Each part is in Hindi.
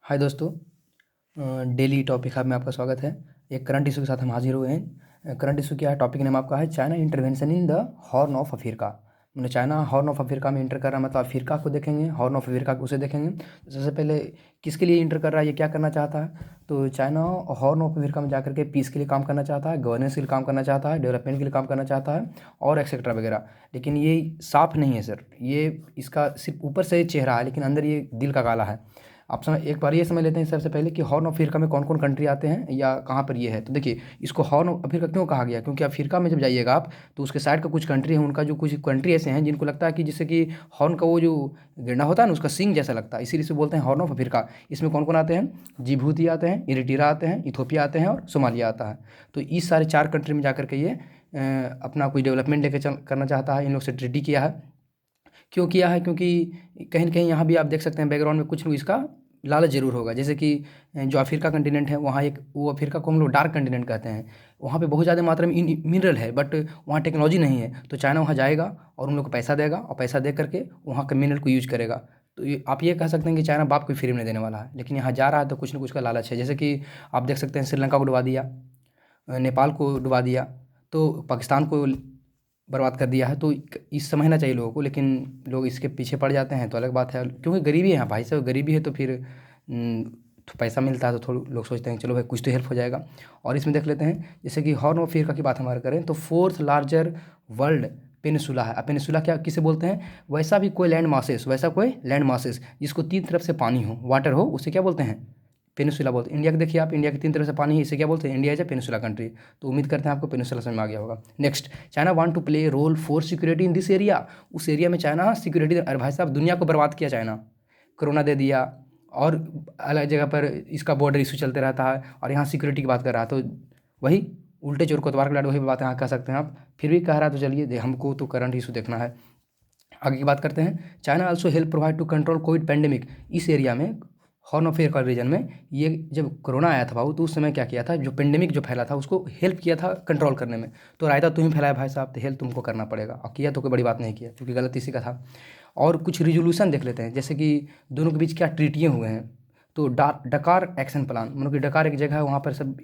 हाय दोस्तों, डेली टॉपिक हब में आपका स्वागत है। एक करंट इशू के साथ हम हाजिर हुए हैं। करंट इशू क्या है? टॉपिक नेम आपका है China intervention in the horn of Africa. मैंने चाइना हॉर्न ऑफ अफ्रीका में इंटर कर रहा है, मतलब अफ्रीका को देखेंगे, हॉर्न ऑफ अफ्रीका को उसे देखेंगे। तो सबसे पहले किसके लिए इंटर कर रहा है, ये क्या करना चाहता है? तो चाइना हॉर्न ऑफ अफ्रीका में जाकर के पीस के लिए काम करना चाहता है, गवर्नेंस के लिए काम करना चाहता है, डेवलपमेंट के लिए काम करना चाहता है और एक्सेट्रा वगैरह। लेकिन ये साफ नहीं है सर, ये इसका सिर्फ ऊपर से चेहरा है लेकिन अंदर ये दिल का काला है। आप समझ, एक बार ये समझ लेते हैं सबसे पहले कि हॉर्न ऑफ अफ्रीका में कौन कौन कंट्री आते हैं या कहाँ पर ये है। तो देखिए, इसको हॉर्न ऑफ अफ्रीका क्यों कहा गया? क्योंकि अफ्रीका में जब जाइएगा आप तो उसके साइड का कुछ कंट्री है, उनका जो कुछ कंट्री ऐसे हैं जिनको लगता है कि जैसे कि हॉर्न का वो जो गेंडा होता है ना, उसका सिंग जैसा लगता है, इसीलिए से बोलते हैं हॉर्न ऑफ अफ्रीका। इसमें कौन कौन आते हैं? जिबूती आते हैं, इरिट्रिया आते हैं, इथोपिया आते हैं और सोमालिया आता है। तो इस सारे 4 कंट्री में जाकर के ये अपना कोई डेवलपमेंट लेके चल करना चाहता है। इन लोग से ट्रीटी किया है। क्यों किया है? क्योंकि कहीं न कहीं यहाँ भी आप देख सकते हैं बैकग्राउंड में कुछ न इसका लालच ज़रूर होगा। जैसे कि जो अफ्रीका कंटिनेंट है, वहाँ एक वो अफ्रीका को हम लोग डार्क कंटिनेंट कहते हैं। वहाँ पे बहुत ज़्यादा मात्रा में मिनरल है, बट वहाँ टेक्नोलॉजी नहीं है। तो चाइना वहाँ जाएगा और उन लोग को पैसा देगा और पैसा दे करके वहाँ के मिनरल को यूज़ करेगा। तो ये आप ये कह सकते हैं कि चाइना बाप को फ्री में नहीं देने वाला है, लेकिन यहाँ जा रहा है तो कुछ न कुछ का लालच है। जैसे कि आप देख सकते हैं श्रीलंका को डुबा दिया, नेपाल को डुबा दिया, तो पाकिस्तान को बर्बाद कर दिया है। तो इस समझना चाहिए लोगों को, लेकिन लोग इसके पीछे पड़ जाते हैं तो अलग बात है। क्योंकि गरीबी है यहाँ भाई साहब, गरीबी है तो फिर तो पैसा मिलता है तो थोड़ा लोग सोचते हैं चलो भाई कुछ तो हेल्प हो जाएगा। और इसमें देख लेते हैं, जैसे कि हॉर्न ऑफ अफ्रीका की बात हमारे करें तो 4th लार्जर वर्ल्ड पेनिसुला है। अब पेनिसुला क्या किसे बोलते हैं? वैसा कोई लैंड मासेस जिसको 3 तरफ से पानी हो, वाटर हो, उसे क्या बोलते हैं? पेनिसुला बोलते हैं। इंडिया के देखिए आप, इंडिया के 3 तरफ से पानी है, इसे क्या बोलते हैं? India is a peninsula country. तो उम्मीद करते हैं आपको पेनिसुला समझ में आ गया होगा। Next, China want to play role for security in this area. उस एरिया में चाइना सिक्योरिटी, अरे भाई साहब दुनिया को बर्बाद किया चाइना, कोरोना दे दिया और अलग जगह पर इसका बॉर्डर इशू चलते रहता है और यहाँ सिक्योरिटी की बात कर रहा है। तो वही उल्टे चोर कोतवाल के लाड, वही बात यहाँ कह सकते हैं आप। फिर भी कह रहा है तो चलिए हमको तो करंट इशू देखना है। आगे की बात करते हैं। China also help provide to control COVID pandemic. इस एरिया में हॉर्न ऑफ अफ्रीका रीजन में ये जब कोरोना आया था बाबू, तो उस समय क्या किया था, जो पेंडेमिक जो फैला था उसको हेल्प किया था कंट्रोल करने में। तो रायता तुम ही फैलाया भाई साहब, तो हेल्प तुमको करना पड़ेगा। और किया तो कोई बड़ी बात नहीं किया, क्योंकि गलत इसी का था। और कुछ रिजोल्यूशन देख लेते हैं, जैसे कि दोनों के बीच क्या ट्रीटियाँ हुए हैं। तो डकार एक्शन प्लान, मतलब कि डकार एक जगह है, वहाँ पर सब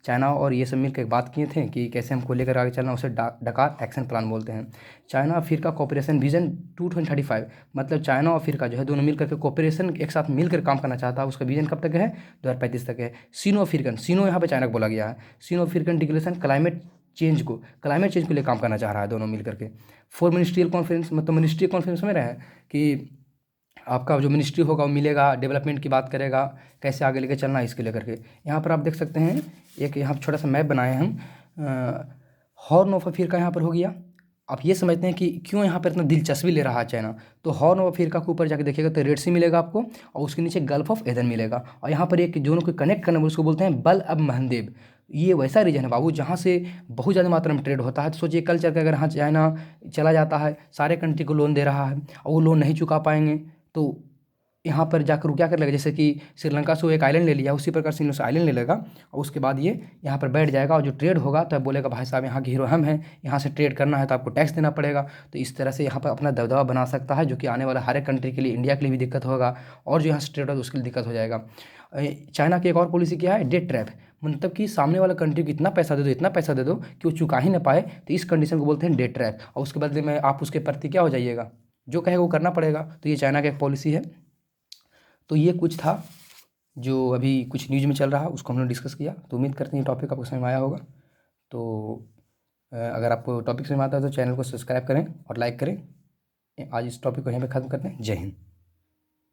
चाइना और ये सब मिलकर बात किए थे कि कैसे हमको लेकर आगे चलना, उसे डकार एक्शन प्लान बोलते हैं। चाइना अफ्रीका कोऑपरेशन विजन 2035, मतलब चाइना और अफ्रीका जो है दोनों मिलकर के कोऑपरेशन एक साथ मिलकर काम करना चाहता है। उसका विजन कब तक है? 2035 तक है। सीनो अफ्रीकन, सीनो यहाँ पे चाइना को बोला गया है। सीनो अफ्रीकन डिक्लेरेशन क्लाइमेट चेंज को लिए काम करना चाह रहा है दोनों मिलकर के। 4 मिनिस्ट्रियल कॉन्फ्रेंस, मतलब मिनिस्ट्री कॉन्फ्रेंस में रहे हैं कि आपका जो मिनिस्ट्री होगा वो मिलेगा, डेवलपमेंट की बात करेगा, कैसे आगे लेके चलना है इसके लेकर के। यहाँ पर आप देख सकते हैं एक यहाँ छोटा सा मैप बनाए हैं हम। हॉर्न ऑफ अफ्रीका यहाँ पर हो गया। आप ये समझते हैं कि क्यों यहाँ पर इतना दिलचस्पी ले रहा है चाइना। तो हॉर्न ऑफ अफ्रीका के ऊपर जाके देखिएगा तो रेड सी मिलेगा आपको, और उसके नीचे गल्फ ऑफ एदन मिलेगा, और यहाँ पर एक दोनों को कनेक्ट करने वाले उसको बोलते हैं बल अब महदेव। ये वैसा रीजन है बाबू जहाँ से बहुत ज़्यादा मात्रा में ट्रेड होता है। तो सोचिए कल चल के अगर यहाँ चाइना चला जाता है, सारे कंट्री को लोन दे रहा है और वो लोन नहीं चुका पाएंगे, तो यहाँ पर जाकर वो क्या कर लेगा, जैसे कि श्रीलंका से वो एक आइलैंड ले लिया, उसी प्रकार से इनसे आइलैंड ले लेगा और उसके बाद ये यहाँ पर बैठ जाएगा, और जो ट्रेड होगा तो बोलेगा भाई साहब यहाँ के हीरो हम हैं, यहाँ से ट्रेड करना है तो आपको टैक्स देना पड़ेगा। तो इस तरह से यहाँ पर अपना दबदबा बना सकता है, जो कि आने वाला हर एक कंट्री के लिए, इंडिया के लिए भी दिक्कत होगा, और जो यहाँ से ट्रेड होगा उसके लिए दिक्कत हो जाएगा। चाइना की एक और पॉलिसी क्या है? डेट ट्रैप, मतलब कि सामने वाला कंट्री को इतना पैसा दे दो, इतना पैसा दे दो कि वो चुका ही ना पाए, तो इस कंडीशन को बोलते हैं डेट ट्रैप, और उसके बदले में आप उसके प्रति क्या हो जाइएगा, जो कहेगा वो करना पड़ेगा। तो ये चाइना की एक पॉलिसी है। तो ये कुछ था जो अभी कुछ न्यूज़ में चल रहा है, उसको हमने डिस्कस किया। तो उम्मीद करते हैं टॉपिक आपको समझ में आया होगा। तो अगर आपको टॉपिक समझ में आता है तो चैनल को सब्सक्राइब करें और लाइक करें। आज इस टॉपिक को यहीं पे ख़त्म करते हैं। जय हिंद।